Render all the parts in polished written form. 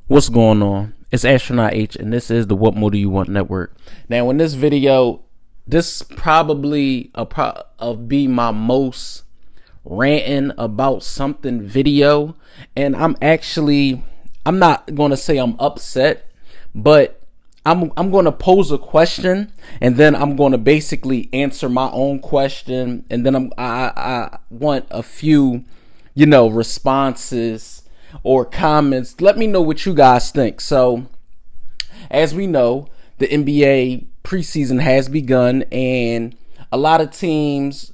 What's going on? It's Astronaut H, and this is the What More Do You Want Network. Now, in this video, this probably be my most ranting about something video, and I'm not going to say I'm upset, but I'm going to pose a question, and then I'm going to basically answer my own question, and then I want a few, responses or comments. Let me know what you guys think. So, as we know, the NBA preseason has begun, and a lot of teams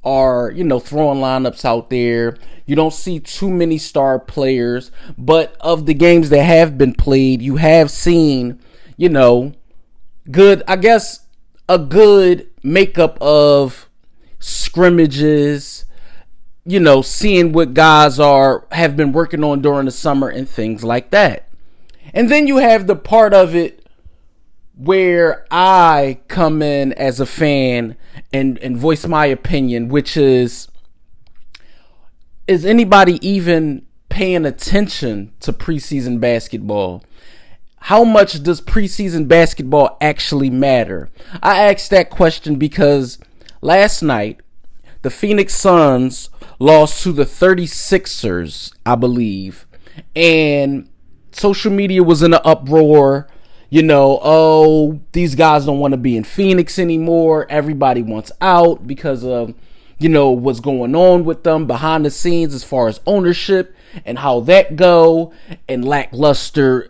are, throwing lineups out there. You don't see too many star players, but of the games that have been played, you have seen, a good makeup of scrimmages, seeing what guys have been working on during the summer and things like that. And then you have the part of it where I come in as a fan and voice my opinion, which is anybody even paying attention to preseason basketball? How much does preseason basketball actually matter? I asked that question because last night, the Phoenix Suns lost to the 36ers, I believe. And social media was in an uproar. These guys don't want to be in Phoenix anymore. Everybody wants out because of, what's going on with them behind the scenes as far as ownership and how that go. And lackluster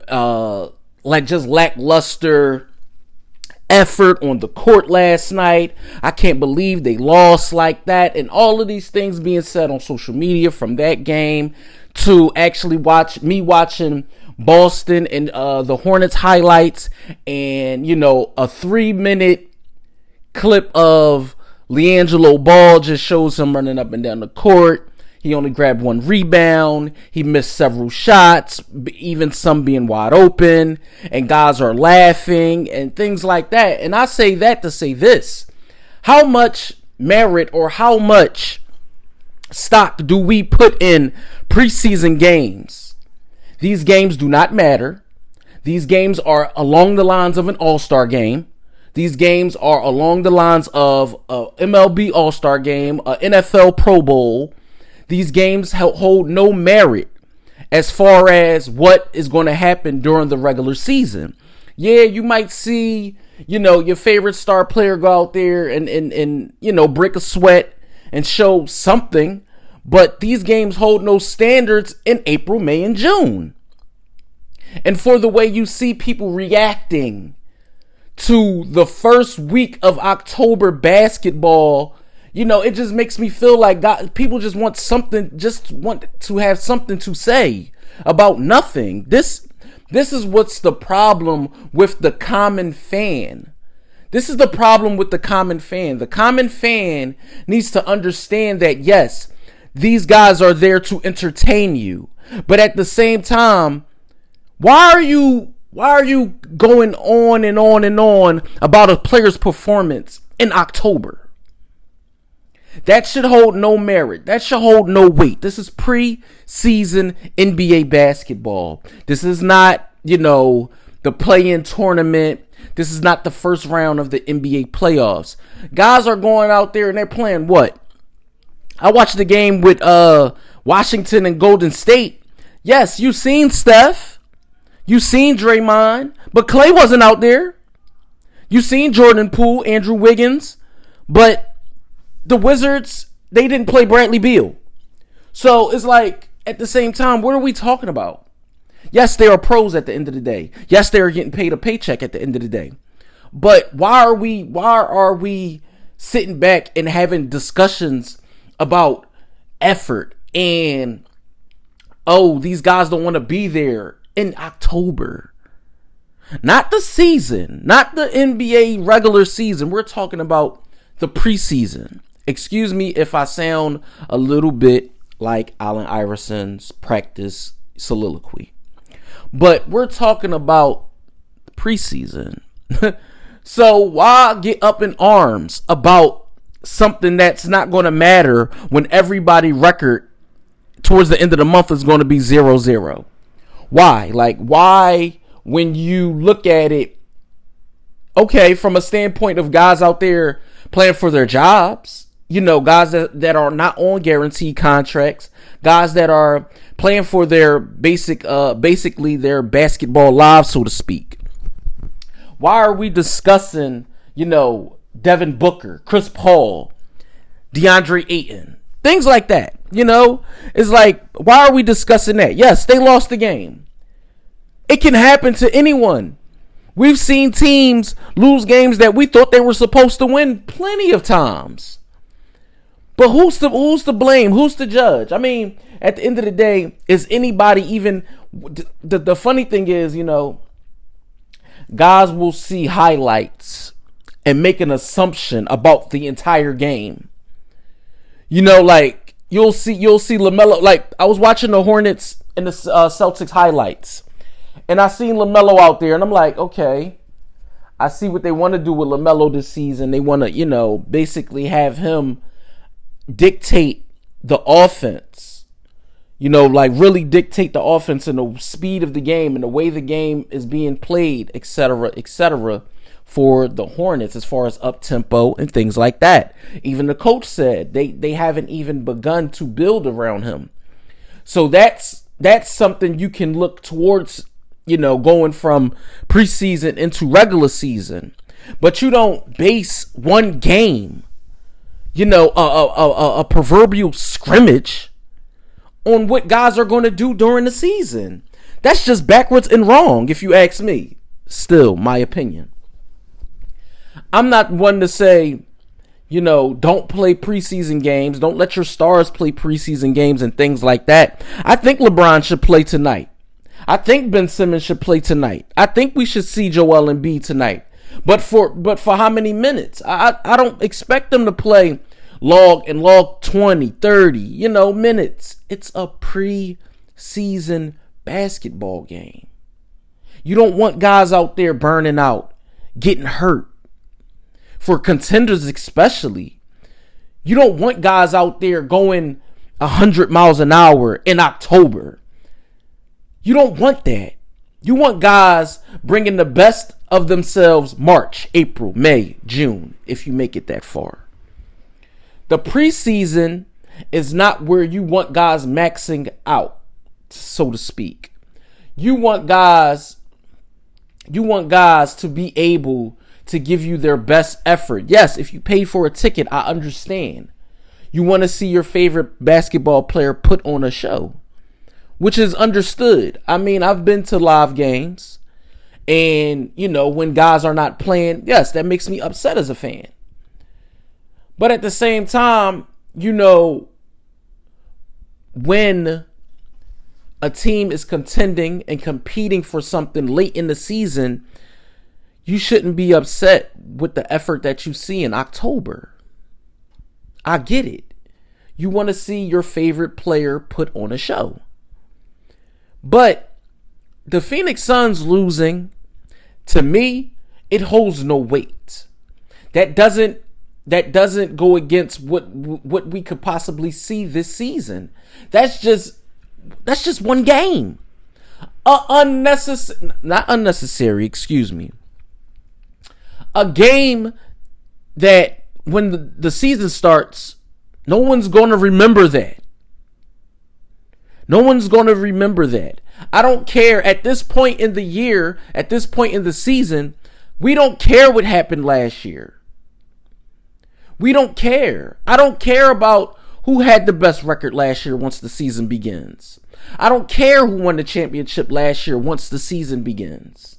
effort on the court last night. I can't believe they lost like that, and all of these things being said on social media from that game to actually watching Boston and the Hornets highlights, and a 3-minute clip of LiAngelo Ball just shows him running up and down the court. He only grabbed one rebound. He missed several shots, even some being wide open, and guys are laughing and things like that. And I say that to say this: how much merit or how much stock do we put in preseason games? These games do not matter. These games are along the lines of an all-star game. These games are along the lines of a MLB all-star game, a NFL Pro Bowl. These games hold no merit as far as what is going to happen during the regular season. Yeah, you might see, your favorite star player go out there and break a sweat and show something, but these games hold no standards in April, May, and June. And for the way you see people reacting to the first week of October basketball, it just makes me feel like people just want to have something to say about nothing. This is what's the problem with the common fan. This is the problem with the common fan. The common fan needs to understand that, yes, these guys are there to entertain you. But at the same time, why are you going on and on and on about a player's performance in October? That should hold no merit. That should hold no weight. This is preseason NBA basketball. This is not, the play-in tournament. This is not the first round of the NBA playoffs. Guys are going out there and they're playing what? I watched the game with Washington and Golden State. Yes, you seen Steph. You seen Draymond. But Clay wasn't out there. You seen Jordan Poole, Andrew Wiggins. But the Wizards, they didn't play Bradley Beal. So it's like, at the same time, what are we talking about? Yes, they are pros at the end of the day. Yes, they are getting paid a paycheck at the end of the day. But why are we sitting back and having discussions about effort and, these guys don't want to be there in October? Not the season, not the NBA regular season. We're talking about the preseason. Excuse me if I sound a little bit like Allen Iverson's practice soliloquy, but we're talking about preseason. So why get up in arms about something that's not going to matter when everybody record towards the end of the month is going to be 0-0? Why? Like, why, when you look at it, okay, from a standpoint of guys out there playing for their jobs, guys that are not on guaranteed contracts, guys that are playing for their basically their basketball lives, so to speak. Why are we discussing, Devin Booker, Chris Paul, DeAndre Ayton, things like that? It's like, why are we discussing that? Yes, they lost the game. It can happen to anyone. We've seen teams lose games that we thought they were supposed to win plenty of times. But who's to blame? Who's to judge? I mean, at the end of the day, is anybody even... The funny thing is, guys will see highlights and make an assumption about the entire game. Like, you'll see LaMelo. Like, I was watching the Hornets and the Celtics highlights, and I seen LaMelo out there, and I'm like, okay, I see what they want to do with LaMelo this season. They want to, basically have him dictate the offense. Like, really dictate the offense and the speed of the game and the way the game is being played, etc., for the Hornets as far as up-tempo and things like that. Even the coach said they haven't even begun to build around him. So that's something you can look towards, going from preseason into regular season. But you don't base one game, a proverbial scrimmage, on what guys are going to do during the season. That's just backwards and wrong, if you ask me. Still, my opinion. I'm not one to say, don't play preseason games. Don't let your stars play preseason games and things like that. I think LeBron should play tonight. I think Ben Simmons should play tonight. I think we should see Joel Embiid tonight. But for how many minutes? I don't expect them to play log 20, 30, minutes. It's a preseason basketball game. You don't want guys out there burning out, getting hurt. For contenders especially, you don't want guys out there going 100 miles an hour in October. You don't want that. You want guys bringing the best of themselves March, April, May, June, if you make it that far. The preseason is not where you want guys maxing out, so to speak. You want guys to be able to give you their best effort. Yes, if you pay for a ticket, I understand. You want to see your favorite basketball player put on a show, which is understood. I mean, I've been to live games, and, when guys are not playing, yes, that makes me upset as a fan. But at the same time, when a team is contending and competing for something late in the season, you shouldn't be upset with the effort that you see in October. I get it. You want to see your favorite player put on a show. But the Phoenix Suns losing, to me, it holds no weight. That doesn't go against what we could possibly see this season. That's just one game. Not unnecessary, excuse me. A game that when the season starts, no one's going to remember that. No one's going to remember that. I don't care at this point in the year, at this point in the season, we don't care what happened last year. We don't care. I don't care about who had the best record last year once the season begins. I don't care who won the championship last year once the season begins.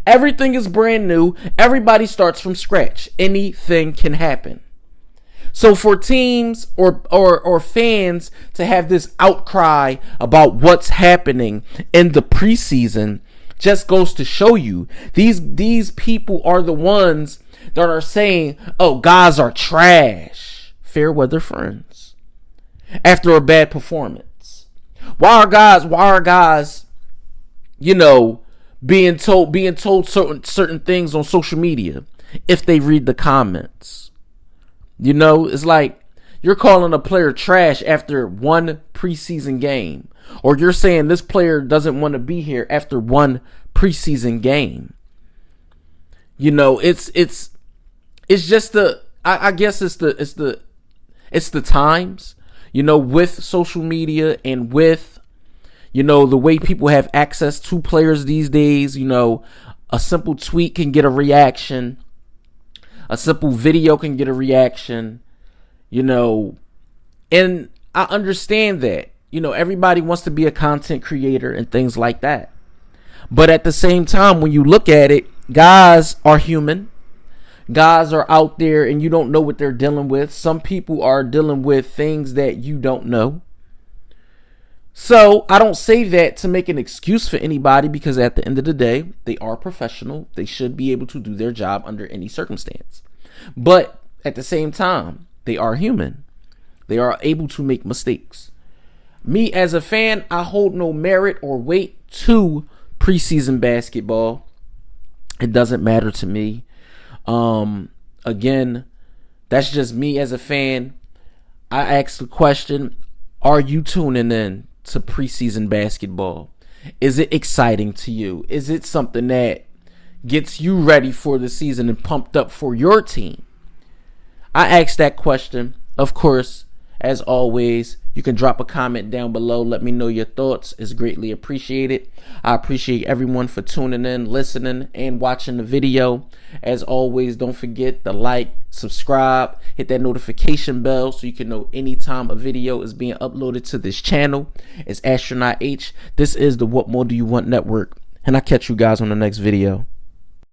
Everything is brand new. Everybody starts from scratch. Anything can happen. So for teams or fans to have this outcry about what's happening in the preseason just goes to show you these people are the ones that are saying, oh, guys are trash. Fair weather friends. After a bad performance. Why are guys, being told certain things on social media if they read the comments? It's like You're calling a player trash after one preseason game. Or you're saying this player doesn't want to be here after one preseason game. You know, it's just I guess it's the times, you know, with social media and with, you know, the way people have access to players these days. You know, a simple tweet can get a reaction. A simple video can get a reaction, you know, and I understand that, you know, everybody wants to be a content creator and things like that. But at the same time, when you look at it, guys are human. Guys are out there and you don't know what they're dealing with. Some people are dealing with things that you don't know. So I don't say that to make an excuse for anybody, because at the end of the day, they are professional. They should be able to do their job under any circumstance. But at the same time, they are human. They are able to make mistakes. Me as a fan, I hold no merit or weight to preseason basketball. It doesn't matter to me. Again, that's just me as a fan. I ask the question, are you tuning in to preseason basketball? Is it exciting to you? Is it something that gets you ready for the season and pumped up for your team? I ask that question. Of course, as always, you can drop a comment down below. Let me know your thoughts. It's greatly appreciated. I appreciate everyone for tuning in, listening, and watching the video. As always, don't forget to like, subscribe, hit that notification bell so you can know anytime a video is being uploaded to this channel. It's Astronaut H. This is the What More Do You Want Network, and I'll catch you guys on the next video.